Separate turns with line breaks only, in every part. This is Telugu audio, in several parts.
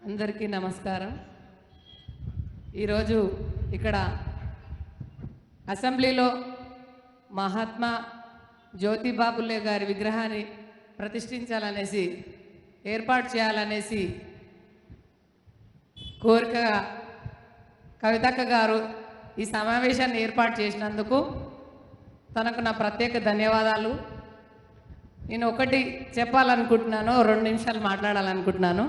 అందరికీ నమస్కారం. ఈరోజు ఇక్కడ అసెంబ్లీలో మహాత్మా జ్యోతిబా ఫులే గారి విగ్రహాన్ని ప్రతిష్ఠించాలనేసి ఏర్పాటు చేయాలనేసి కోరికగా కవితక్క గారు ఈ సమావేశాన్ని ఏర్పాటు చేసినందుకు తనకు నా ప్రత్యేక ధన్యవాదాలు. నేను ఒకటి చెప్పాలనుకుంటున్నాను, 2 నిమిషాలు మాట్లాడాలనుకుంటున్నాను.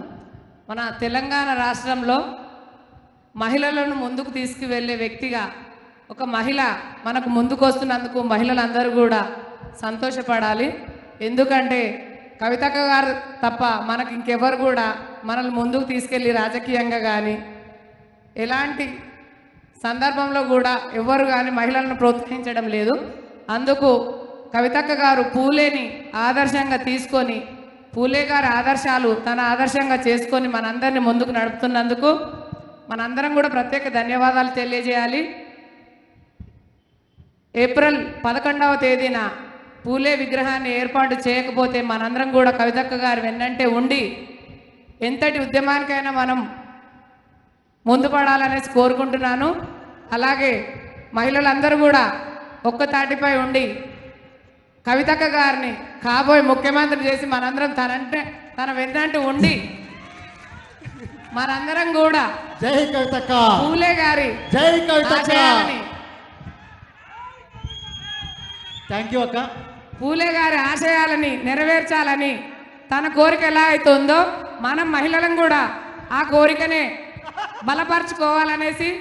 మన తెలంగాణ రాష్ట్రంలో మహిళలను ముందుకు తీసుకువెళ్ళే వ్యక్తిగా ఒక మహిళ మనకు ముందుకు వస్తున్నందుకు మహిళలందరూ కూడా సంతోషపడాలి. ఎందుకంటే కవితక్క గారు తప్ప మనకు ఇంకెవరు కూడా మనల్ని ముందుకు తీసుకెళ్ళి రాజకీయంగా కానీ ఎలాంటి సందర్భంలో కూడా ఎవరు కానీ మహిళలను ప్రోత్సహించడం లేదు. అందుకు కవితక్క గారు పూలేని ఆదర్శంగా తీసుకొని పూలే గారి ఆదర్శాలు తన ఆదర్శంగా చేసుకొని మనందరినీ ముందుకు నడుపుతున్నందుకు మనందరం కూడా ప్రత్యేక ధన్యవాదాలు తెలియజేయాలి. ఏప్రిల్ 11వ తేదీన పూలే విగ్రహాన్ని ఏర్పాటు చేయకపోతే మనందరం కూడా కవితక్క గారు వెన్నంటే ఉండి ఎంతటి ఉద్యమానికైనా మనం ముందు పడాలనేసి కోరుకుంటున్నాను. అలాగే మహిళలందరూ కూడా ఒక్క తాటిపై ఉండి కవితక్క గారిని కాబోయే ముఖ్యమంత్రి చేసి మనందరం తన వెన్నంటే ఉండి మనందరం కూడా
జై కవితక్క,
పూలే గారి
జై కవితక్క. థ్యాంక్ యూ అక్క.
పూలే గారి ఆశయాలని నెరవేర్చాలని తన కోరిక ఎలా అవుతుందో మనం మహిళలను కూడా ఆ కోరికనే బలపరచుకోవాలనేసి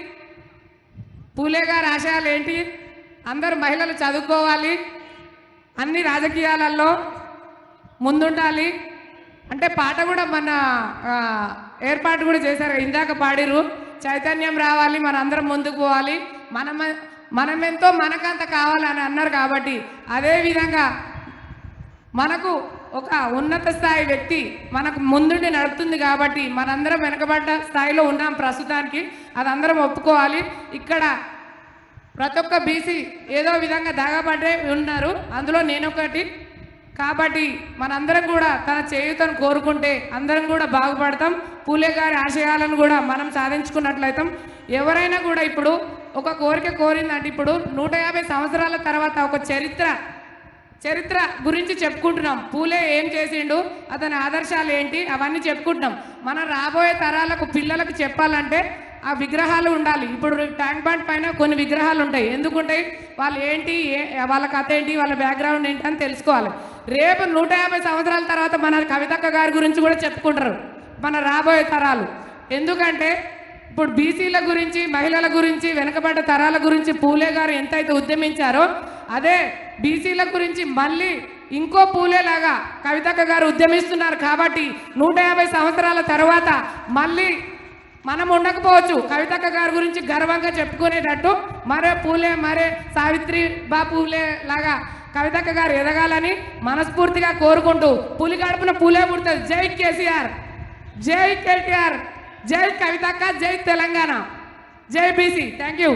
పూలే గారి ఆశయాలు ఏంటి, అందరూ మహిళలు చదువుకోవాలి, అన్ని రాజకీయాలలో ముందుండాలి అంటే పాట కూడా మన ఏర్పాటు కూడా చేశారు, ఇందాక పాడిరు, చైతన్యం రావాలి, మన అందరం ముందుకు పోవాలి, మనమెంతో మనకంత కావాలని అన్నారు. కాబట్టి అదేవిధంగా మనకు ఒక ఉన్నత స్థాయి వ్యక్తి మనకు ముందుండి నడుపుతుంది కాబట్టి మనందరం వెనకబడ్డ స్థాయిలో ఉన్నాం ప్రస్తుతానికి, అది అందరం ఒప్పుకోవాలి. ఇక్కడ ప్రతి ఒక్క బీసీ ఏదో విధంగా దాగబడ్డే ఉన్నారు, అందులో నేనొకటి. కాబట్టి మనందరం కూడా తన చేయుతను కోరుకుంటే అందరం కూడా బాగుపడతాం. పూలే గారి ఆశయాలను కూడా మనం సాధించుకున్నట్లయితాం. ఎవరైనా కూడా ఇప్పుడు ఒక కోరిక కోరిందంటే ఇప్పుడు 150 సంవత్సరాల తర్వాత ఒక చరిత్ర గురించి చెప్పుకుంటున్నాం. పూలే ఏం చేసిండు, అతని ఆదర్శాలు ఏంటి, అవన్నీ చెప్పుకుంటున్నాం. మనం రాబోయే తరాలకు పిల్లలకు చెప్పాలంటే ఆ విగ్రహాలు ఉండాలి. ఇప్పుడు ట్యాంక్ బండ్ పైన కొన్ని విగ్రహాలు ఉంటాయి, ఎందుకుంటాయి, వాళ్ళు ఏంటి, వాళ్ళ కథ ఏంటి, వాళ్ళ బ్యాక్గ్రౌండ్ ఏంటి అని తెలుసుకోవాలి. రేపు 150 సంవత్సరాల తర్వాత మన కవితక్క గారి గురించి కూడా చెప్పుకుంటారు మన రాబోయే తరాలు. ఎందుకంటే ఇప్పుడు బీసీల గురించి, మహిళల గురించి, వెనుకబడ్డ తరాల గురించి పూలే గారు ఎంతైతే ఉద్యమించారో అదే బీసీల గురించి మళ్ళీ ఇంకో పూలేలాగా కవితక్క గారు ఉద్యమిస్తున్నారు. కాబట్టి 150 సంవత్సరాల తర్వాత మళ్ళీ మనం ఉండకపోవచ్చు, కవితక్క గారి గురించి గర్వంగా చెప్పుకునేటట్టు మరే సావిత్రిబా పూలే లాగా కవితక్క గారు ఎదగాలని మనస్ఫూర్తిగా కోరుకుంటూ పులి గడుపున పూలే పుడుతుంది. జై కేసీఆర్, జై కేటీఆర్, జై కవితక్క, జై తెలంగాణ, జై బీసీ. Thank you.